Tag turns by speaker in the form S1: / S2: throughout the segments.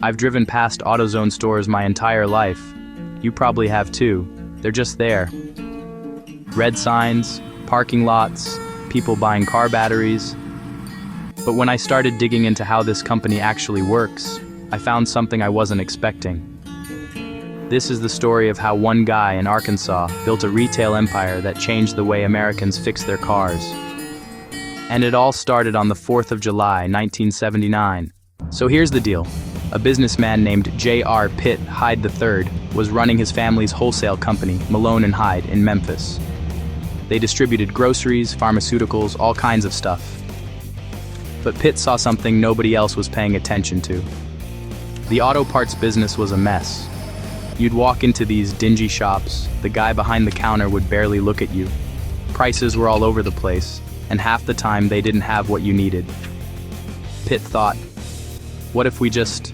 S1: I've driven past AutoZone stores my entire life. You probably have too. They're just there. Red signs, parking lots, people buying car batteries. But when I started digging into how this company actually works, I found something I wasn't expecting. This is the story of how one guy in Arkansas built a retail empire that changed the way Americans fix their cars. And it all started on the 4th of July, 1979. So here's the deal. A businessman named J.R. Pitt Hyde III was running his family's wholesale company, Malone & Hyde, in Memphis. They distributed groceries, pharmaceuticals, all kinds of stuff. But Pitt saw something nobody else was paying attention to. The auto parts business was a mess. You'd walk into these dingy shops, the guy behind the counter would barely look at you. Prices were all over the place, and half the time they didn't have what you needed. Pitt thought, what if we just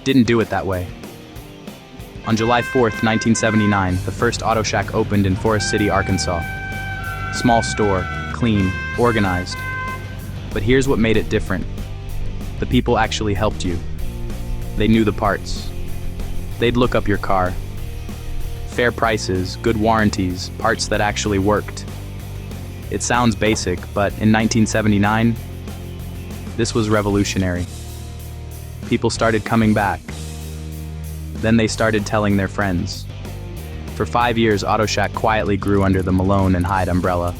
S1: didn't do it that way? On July 4th, 1979, the first Auto Shack opened in Forest City, Arkansas. Small store, clean, organized. But here's what made it different. The people actually helped you. They knew the parts. They'd look up your car. Fair prices, good warranties, parts that actually worked. It sounds basic, but in 1979, this was revolutionary. People started coming back. Then they started telling their friends. For 5 years, Auto Shack quietly grew under the Malone & Hyde umbrella.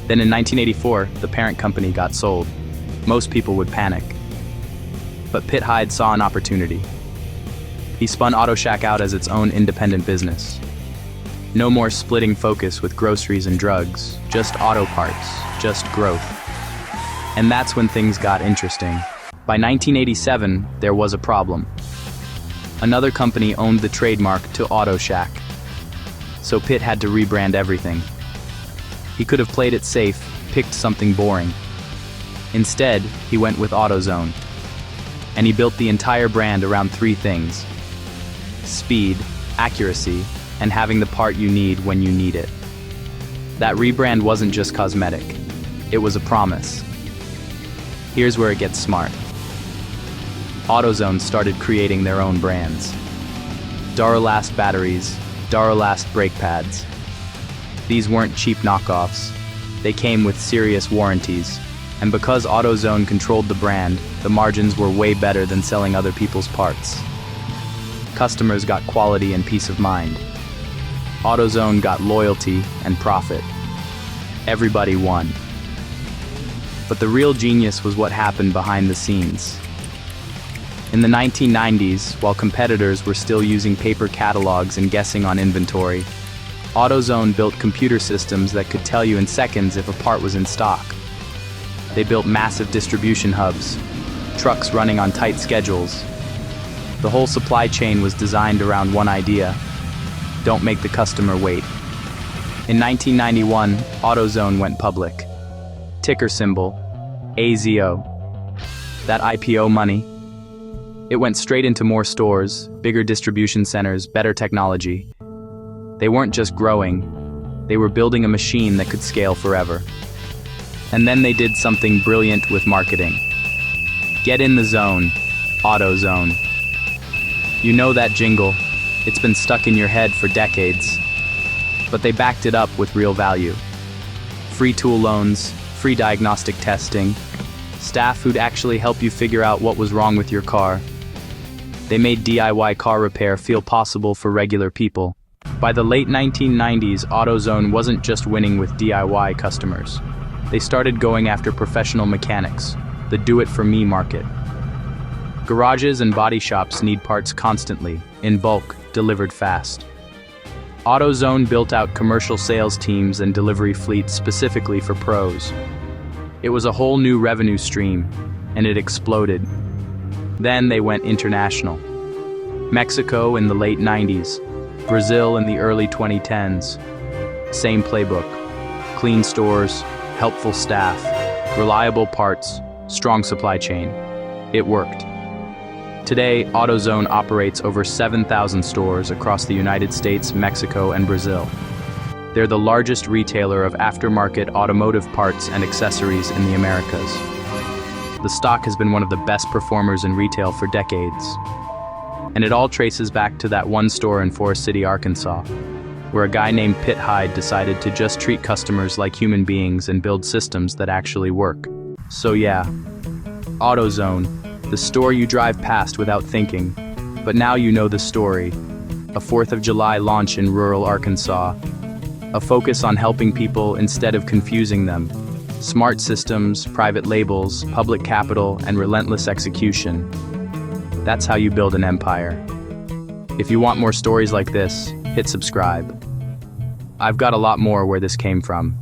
S1: Then in 1984, the parent company got sold. Most people would panic. But Pitt Hyde saw an opportunity. He spun Auto Shack out as its own independent business. No more splitting focus with groceries and drugs, just auto parts, just growth. And that's when things got interesting. By 1987, there was a problem. Another company owned the trademark to Auto Shack. So Pitt had to rebrand everything. He could have played it safe, picked something boring. Instead, he went with AutoZone. And he built the entire brand around 3 things: speed, accuracy, and having the part you need when you need it. That rebrand wasn't just cosmetic. It was a promise. Here's where it gets smart. AutoZone started creating their own brands. Duralast batteries, Duralast brake pads. These weren't cheap knockoffs. They came with serious warranties. And because AutoZone controlled the brand, the margins were way better than selling other people's parts. Customers got quality and peace of mind. AutoZone got loyalty and profit. Everybody won. But the real genius was what happened behind the scenes. In the 1990s, while competitors were still using paper catalogs and guessing on inventory, AutoZone built computer systems that could tell you in seconds if a part was in stock. They built massive distribution hubs, trucks running on tight schedules. The whole supply chain was designed around one idea: don't make the customer wait. In 1991, AutoZone went public. Ticker symbol, AZO. That IPO money, it went straight into more stores, bigger distribution centers, better technology. They weren't just growing, they were building a machine that could scale forever. And then they did something brilliant with marketing. Get in the zone, AutoZone. You know that jingle. It's been stuck in your head for decades. But they backed it up with real value. Free tool loans, free diagnostic testing, staff who'd actually help you figure out what was wrong with your car. They made DIY car repair feel possible for regular people. By the late 1990s, AutoZone wasn't just winning with DIY customers. They started going after professional mechanics, the do-it-for-me market. Garages and body shops need parts constantly, in bulk, delivered fast. AutoZone built out commercial sales teams and delivery fleets specifically for pros. It was a whole new revenue stream, and it exploded. Then they went international. Mexico in the late 90s, Brazil in the early 2010s. Same playbook. Clean stores, helpful staff, reliable parts, strong supply chain. It worked. Today, AutoZone operates over 7,000 stores across the United States, Mexico, and Brazil. They're the largest retailer of aftermarket automotive parts and accessories in the Americas. The stock has been one of the best performers in retail for decades. And it all traces back to that one store in Forest City, Arkansas, where a guy named Pitt Hyde decided to just treat customers like human beings and build systems that actually work. So yeah, AutoZone, the store you drive past without thinking. But now you know the story. A 4th of July launch in rural Arkansas. A focus on helping people instead of confusing them. Smart systems, private labels, public capital, and relentless execution. That's how you build an empire. If you want more stories like this, hit subscribe. I've got a lot more where this came from.